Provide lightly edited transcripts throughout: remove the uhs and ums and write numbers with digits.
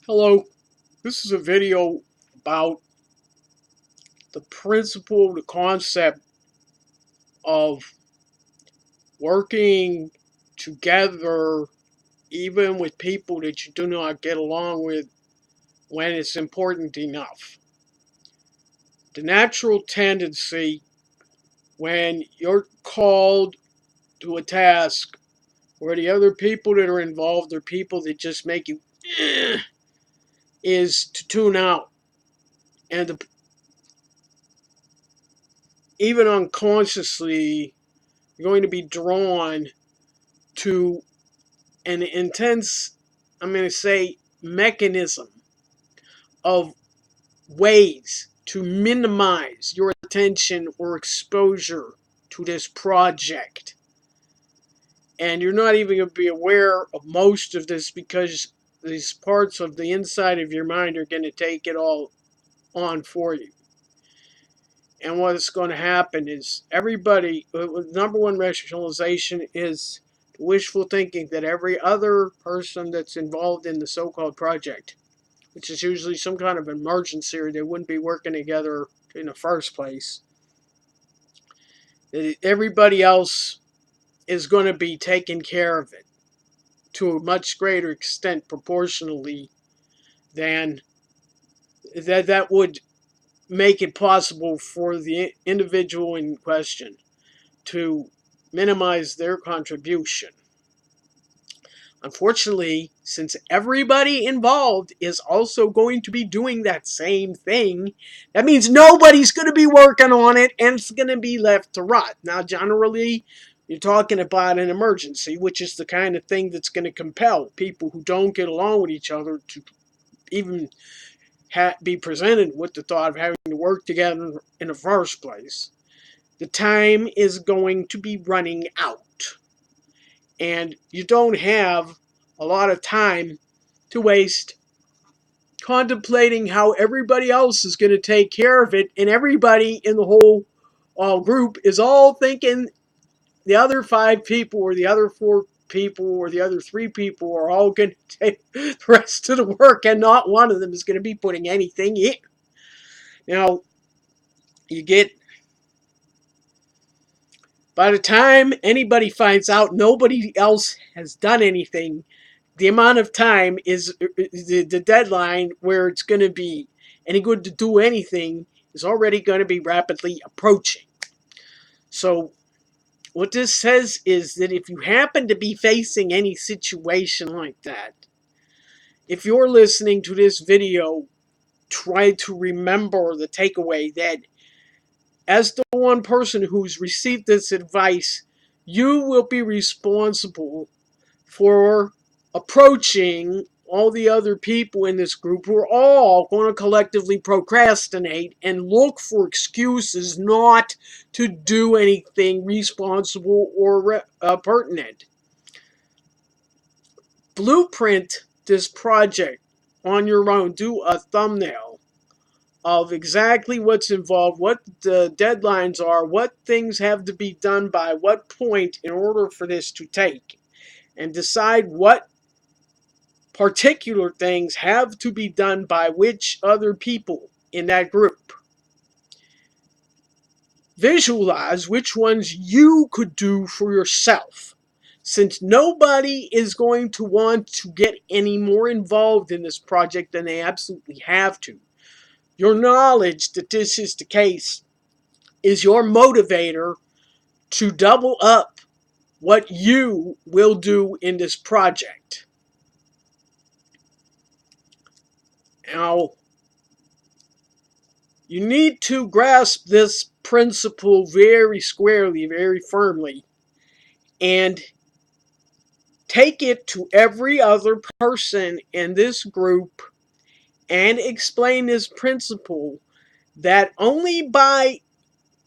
Hello, this is a video about the principle, the concept of working together even with people that you do not get along with when it's important enough. The natural tendency when you're called to a task where the other people that are involved are people that just make you is to tune out and even unconsciously you're going to be drawn to an intense, I'm going to say, mechanism of ways to minimize your attention or exposure to this project. And you're not even going to be aware of most of this because these parts of the inside of your mind are going to take it all on for you. And what's going to happen is everybody, number one rationalization is wishful thinking that every other person that's involved in the so-called project, which is usually some kind of emergency or they wouldn't be working together in the first place, that everybody else is going to be taking care of it to a much greater extent proportionally than that would make it possible for the individual in question to minimize their contribution. Unfortunately, since everybody involved is also going to be doing that same thing, that means nobody's going to be working on it and it's going to be left to rot. Now, generally, you're talking about an emergency, which is the kind of thing that's going to compel people who don't get along with each other to even be presented with the thought of having to work together in the first place. The time is going to be running out. And you don't have a lot of time to waste contemplating how everybody else is going to take care of it, and everybody in the whole group is all thinking the other five people or the other four people or the other three people are all going to take the rest of the work, and not one of them is going to be putting anything in. Now, you get, by the time anybody finds out nobody else has done anything, the amount of time is the deadline where it's going to be any good to do anything is already going to be rapidly approaching. So what this says is that if you happen to be facing any situation like that, if you're listening to this video, try to remember the takeaway that as the one person who's received this advice, you will be responsible for approaching all the other people in this group who are all going to collectively procrastinate and look for excuses not to do anything responsible or pertinent. Blueprint this project on your own. Do a thumbnail of exactly what's involved, what the deadlines are, what things have to be done by what point in order for this to take, and decide what particular things have to be done by which other people in that group. Visualize which ones you could do for yourself. Since nobody is going to want to get any more involved in this project than they absolutely have to, your knowledge that this is the case is your motivator to double up what you will do in this project. Now, you need to grasp this principle very squarely, very firmly, and take it to every other person in this group and explain this principle that only by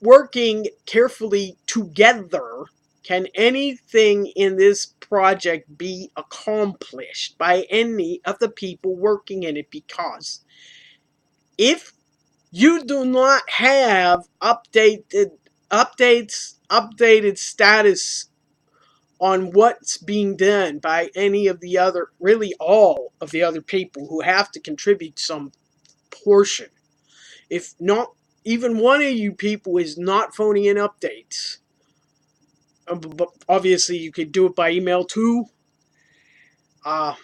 working carefully together can anything in this project be accomplished by any of the people working in it, because if you do not have updated status on what's being done by any of the other, really all of the other people who have to contribute some portion. If not, even one of you people is not phoning in updates, but obviously you could do it by email too, the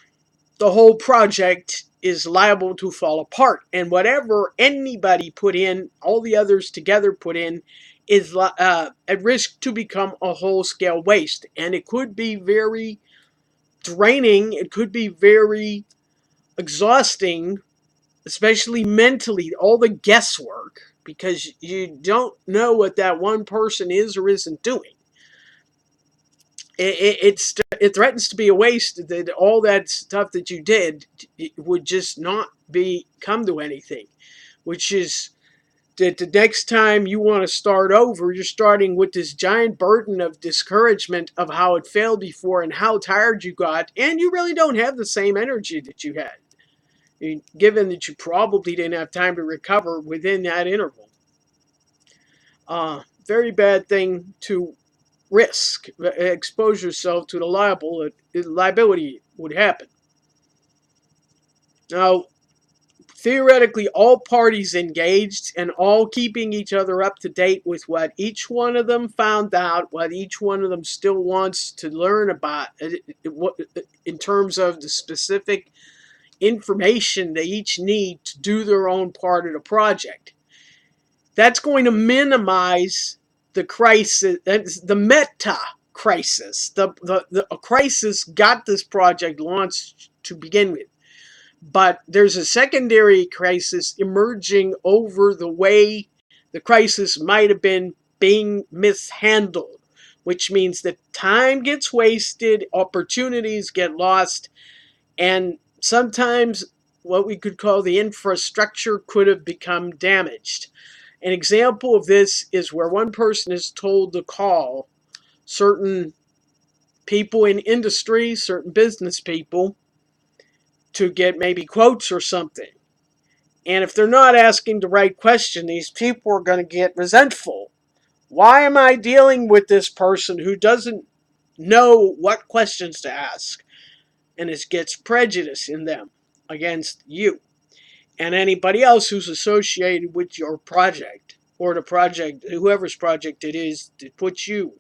whole project is liable to fall apart. And whatever anybody put in, all the others together put in, is at risk to become a whole-scale waste. And it could be very draining. It could be very exhausting, especially mentally, all the guesswork, because you don't know what that one person is or isn't doing. It threatens to be a waste. That all that stuff that you did would just not come to anything, which is that the next time you want to start over, you're starting with this giant burden of discouragement of how it failed before and how tired you got, and you really don't have the same energy that you had, given that you probably didn't have time to recover within that interval. Very bad thing to risk. Expose yourself to the liability would happen. Now, theoretically, all parties engaged and all keeping each other up to date with what each one of them found out, what each one of them still wants to learn about, in terms of the specific information they each need to do their own part of the project. That's going to minimize the crisis, the meta crisis. A crisis got this project launched to begin with. But there's a secondary crisis emerging over the way the crisis might have been being mishandled, which means that time gets wasted, opportunities get lost, and sometimes what we could call the infrastructure could have become damaged. An example of this is where one person is told to call certain people in industry, certain business people, to get maybe quotes or something. And if they're not asking the right question, these people are going to get resentful. Why am I dealing with this person who doesn't know what questions to ask? And it gets prejudice in them against you and anybody else who's associated with your project, or the project, whoever's project it is that puts you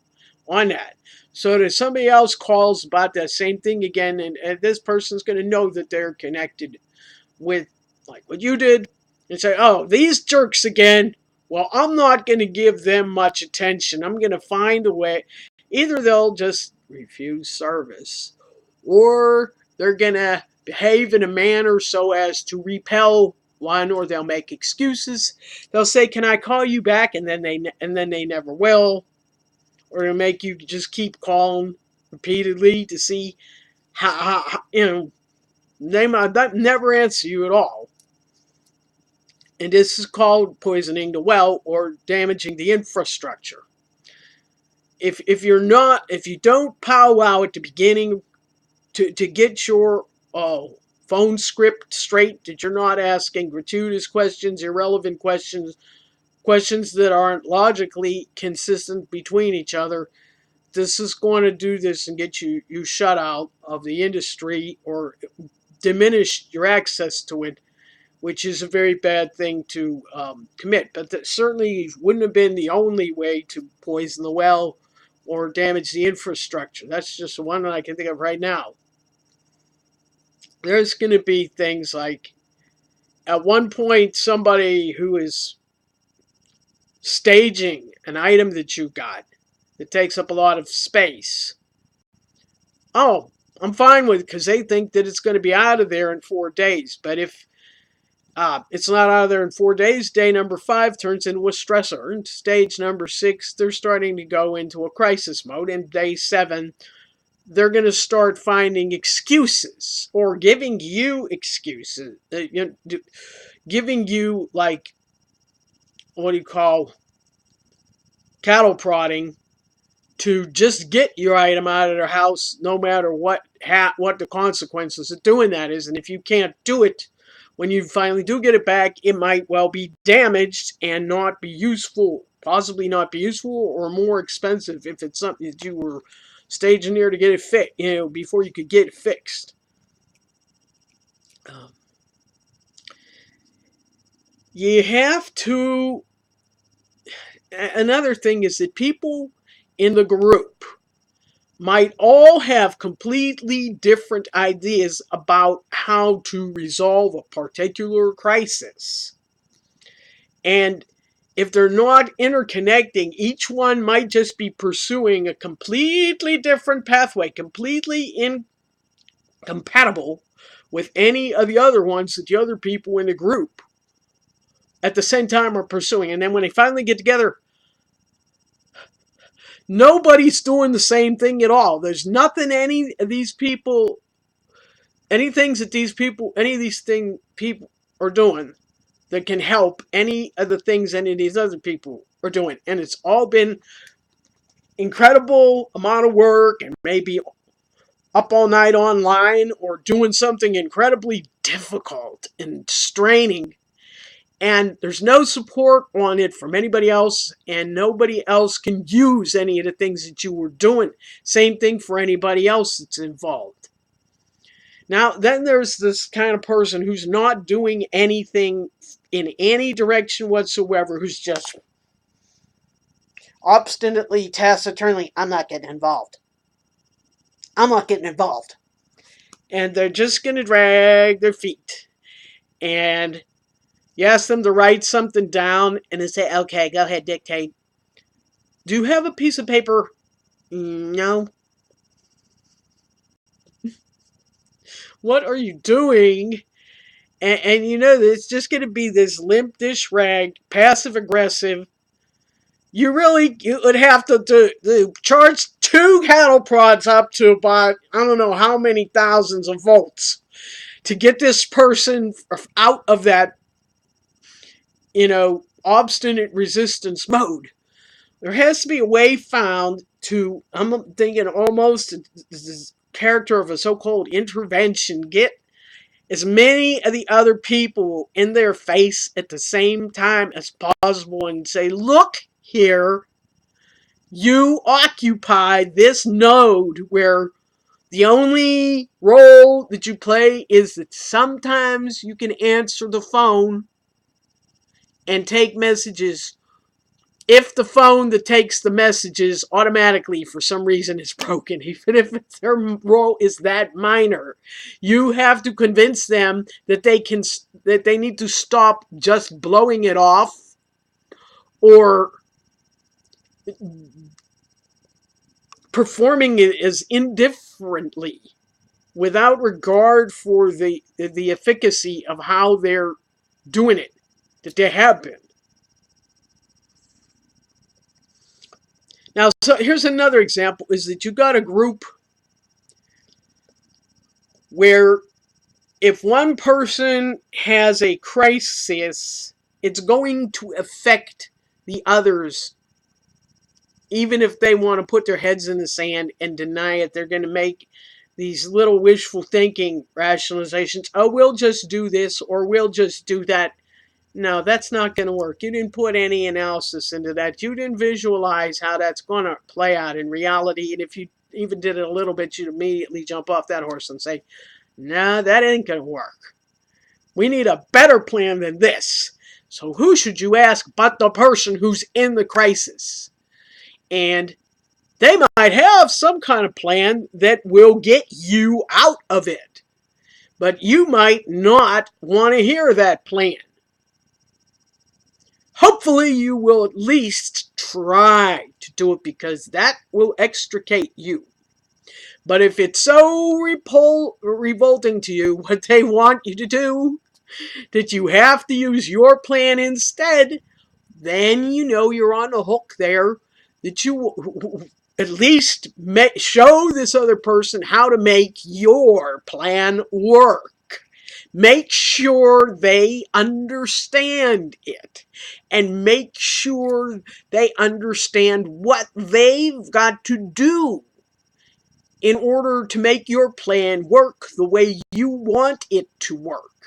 on that. So that somebody else calls about that same thing again, and this person's going to know that they're connected with, like what you did, and say, oh, these jerks again. Well, I'm not going to give them much attention. I'm going to find a way. Either they'll just refuse service, or they're going to behave in a manner so as to repel one, or they'll make excuses. They'll say, can I call you back? And then they never will. Or they'll make you just keep calling repeatedly to see how they might never answer you at all. And this is called poisoning the well, or damaging the infrastructure. If you don't powwow at the beginning to get your phone script straight, that you're not asking gratuitous questions, irrelevant questions that aren't logically consistent between each other, this is going to do this and get you shut out of the industry or diminish your access to it, which is a very bad thing to commit. But that certainly wouldn't have been the only way to poison the well or damage the infrastructure. That's just the one that I can think of right now. There's going to be things like, at one point, somebody who is staging an item that you got that takes up a lot of space. Oh, I'm fine with it, because they think that it's going to be out of there in 4 days. But if it's not out of there in 4 days, day number 5 turns into a stressor. And stage number 6, they're starting to go into a crisis mode. And day 7, they're going to start finding excuses, or giving you excuses, giving you, like, what do you call, cattle prodding, to just get your item out of their house, no matter what the consequences of doing that is. And if you can't do it, when you finally do get it back, it might well be damaged and not be useful, possibly not be useful, or more expensive if it's something that you were stage near to get it fixed, before you could get it fixed. You have to. Another thing is that people in the group might all have completely different ideas about how to resolve a particular crisis. And if they're not interconnecting, each one might just be pursuing a completely different pathway, completely incompatible with any of the other ones that the other people in the group at the same time are pursuing. And then when they finally get together, nobody's doing the same thing at all. There's nothing any of these people are doing that can help any of the things any of these other people are doing. And it's all been incredible amount of work, and maybe up all night online or doing something incredibly difficult and straining. And there's no support on it from anybody else, and nobody else can use any of the things that you were doing. Same thing for anybody else that's involved. Now, then there's this kind of person who's not doing anything in any direction whatsoever, who's just obstinately, taciturnly, I'm not getting involved. I'm not getting involved. And they're just going to drag their feet. And you ask them to write something down, and they say, okay, go ahead, dictate. Do you have a piece of paper? No. What are you doing? And it's just going to be this limp dish rag, passive aggressive. You would have to charge 2 cattle prods up to about, I don't know how many thousands of volts to get this person out of that, obstinate resistance mode. There has to be a way found to, I'm thinking almost this character of a so-called intervention, get as many of the other people in their face at the same time as possible and say, look here, you occupy this node where the only role that you play is that sometimes you can answer the phone and take messages if the phone that takes the messages automatically for some reason is broken, even if their role is that minor. You have to convince them that they need to stop just blowing it off or performing it as indifferently without regard for the efficacy of how they're doing it, that they have been. Now, so here's another example, is that you got a group where if one person has a crisis, it's going to affect the others. Even if they want to put their heads in the sand and deny it, they're going to make these little wishful thinking rationalizations. Oh, we'll just do this or we'll just do that. No, that's not going to work. You didn't put any analysis into that. You didn't visualize how that's going to play out in reality. And if you even did it a little bit, you'd immediately jump off that horse and say, no, that ain't going to work. We need a better plan than this. So who should you ask but the person who's in the crisis? And they might have some kind of plan that will get you out of it. But you might not want to hear that plan. Hopefully you will at least try to do it, because that will extricate you. But if it's so revolting to you what they want you to do, that you have to use your plan instead, then you're on the hook there, that you at least show this other person how to make your plan work. Make sure they understand it, and make sure they understand what they've got to do in order to make your plan work the way you want it to work.